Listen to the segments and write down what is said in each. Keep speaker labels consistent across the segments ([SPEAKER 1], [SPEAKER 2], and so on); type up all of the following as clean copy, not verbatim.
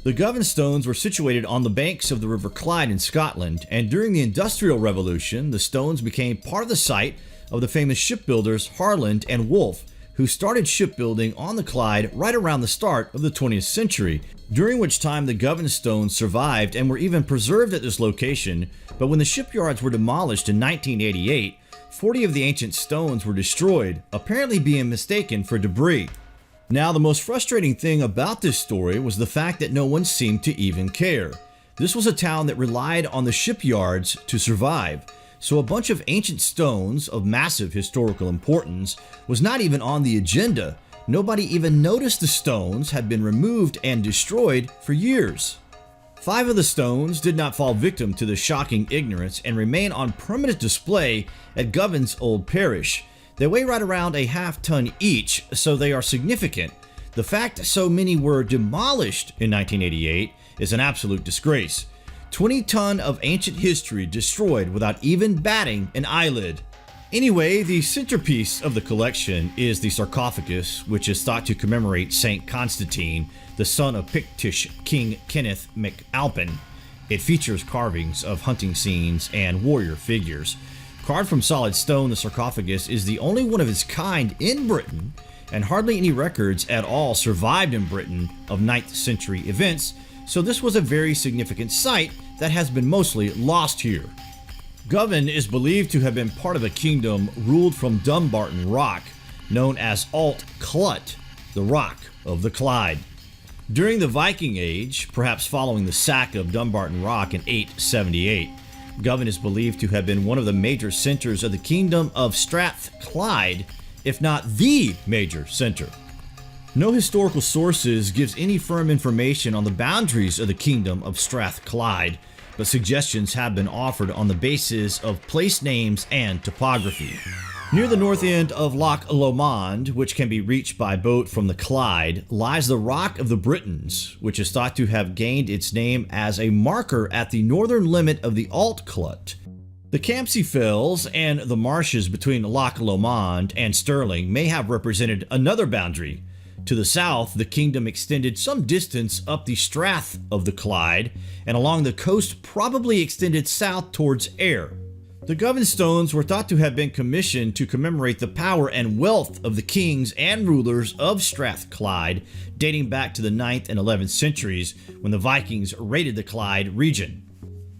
[SPEAKER 1] The Govan stones were situated on the banks of the River Clyde in Scotland, and during the Industrial Revolution, the stones became part of the site of the famous shipbuilders Harland and Wolff, who started shipbuilding on the Clyde right around the start of the 20th century, during which time the Govan stones survived and were even preserved at this location. But when the shipyards were demolished in 1988, 40 of the ancient stones were destroyed, apparently being mistaken for debris. Now, the most frustrating thing about this story was the fact that no one seemed to even care. This was a town that relied on the shipyards to survive, so a bunch of ancient stones of massive historical importance was not even on the agenda. Nobody even noticed the stones had been removed and destroyed for years. 5 of the stones did not fall victim to the shocking ignorance and remain on permanent display at Govan's old parish. They weigh right around a half-ton each, so they are significant. The fact so many were demolished in 1988 is an absolute disgrace. 20 ton of ancient history destroyed without even batting an eyelid. Anyway, the centerpiece of the collection is the sarcophagus, which is thought to commemorate Saint Constantine, the son of Pictish King Kenneth MacAlpin. It features carvings of hunting scenes and warrior figures. Carved from solid stone, the sarcophagus is the only one of its kind in Britain, and hardly any records at all survived in Britain of 9th century events, so this was a very significant site that has been mostly lost here. Govan is believed to have been part of a kingdom ruled from Dumbarton Rock, known as Alt Clut, the Rock of the Clyde. During the Viking Age, perhaps following the sack of Dumbarton Rock in 878, Govan is believed to have been one of the major centers of the kingdom of Strathclyde, if not the major center. No historical sources gives any firm information on the boundaries of the kingdom of Strathclyde, but suggestions have been offered on the basis of place names and topography. Near the north end of Loch Lomond, which can be reached by boat from the Clyde, lies the Rock of the Britons, which is thought to have gained its name as a marker at the northern limit of the Alt Clut. The Campsie Fells and the marshes between Loch Lomond and Stirling may have represented another boundary. To the south, the kingdom extended some distance up the Strath of the Clyde, and along the coast probably extended south towards Ayr. The Govan stones were thought to have been commissioned to commemorate the power and wealth of the kings and rulers of Strathclyde, dating back to the 9th and 11th centuries when the Vikings raided the Clyde region.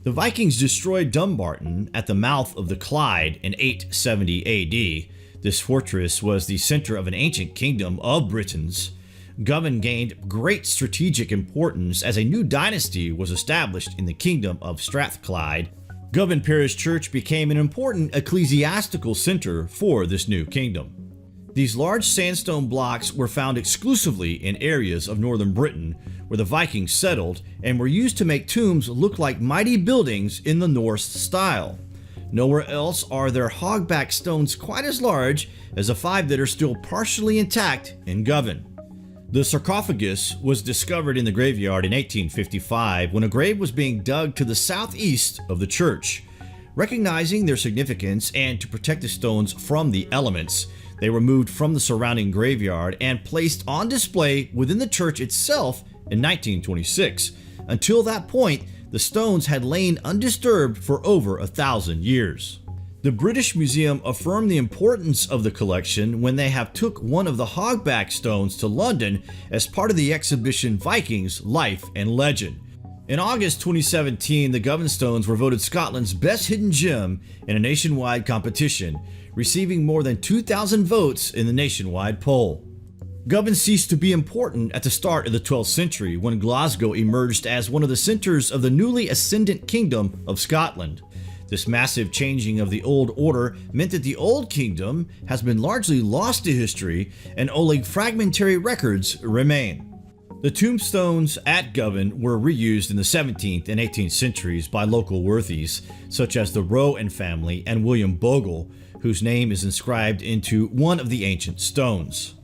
[SPEAKER 1] The Vikings destroyed Dumbarton at the mouth of the Clyde in 870 AD. This fortress was the center of an ancient kingdom of Britons. Govan gained great strategic importance as a new dynasty was established in the kingdom of Strathclyde. Govan Parish Church became an important ecclesiastical center for this new kingdom. These large sandstone blocks were found exclusively in areas of northern Britain where the Vikings settled and were used to make tombs look like mighty buildings in the Norse style. Nowhere else are there hogback stones quite as large as the 5 that are still partially intact in Govan. The sarcophagus was discovered in the graveyard in 1855 when a grave was being dug to the southeast of the church. Recognizing their significance and to protect the stones from the elements, they were moved from the surrounding graveyard and placed on display within the church itself in 1926. Until that point, the stones had lain undisturbed for over 1,000 years. The British Museum affirmed the importance of the collection when they have took one of the hogback stones to London as part of the exhibition Vikings Life and Legend. In August 2017, the Govan stones were voted Scotland's best hidden gem in a nationwide competition, receiving more than 2,000 votes in the nationwide poll. Govan ceased to be important at the start of the 12th century when Glasgow emerged as one of the centers of the newly ascendant Kingdom of Scotland. This massive changing of the old order meant that the Old Kingdom has been largely lost to history and only fragmentary records remain. The tombstones at Govan were reused in the 17th and 18th centuries by local worthies, such as the Rowan family and William Bogle, whose name is inscribed into one of the ancient stones.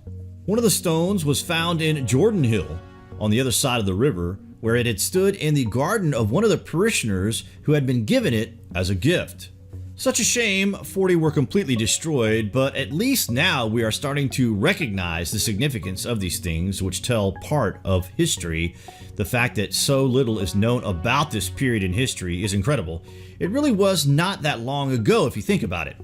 [SPEAKER 1] One of the stones was found in Jordan Hill, on the other side of the river, where it had stood in the garden of one of the parishioners who had been given it as a gift. Such a shame 40 were completely destroyed, but at least now we are starting to recognize the significance of these things, which tell part of history. The fact that so little is known about this period in history is incredible. It really was not that long ago if you think about it.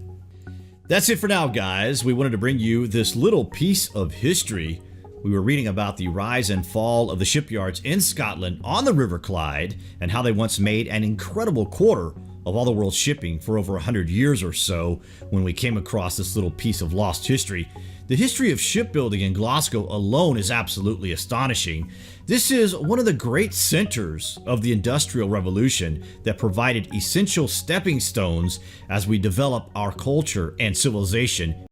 [SPEAKER 1] That's it for now, guys. We wanted to bring you this little piece of history. We were reading about the rise and fall of the shipyards in Scotland on the River Clyde and how they once made an incredible quarter of all the world's shipping for over 100 years or so when we came across this little piece of lost history. The history of shipbuilding in Glasgow alone is absolutely astonishing. This is one of the great centers of the Industrial Revolution that provided essential stepping stones as we develop our culture and civilization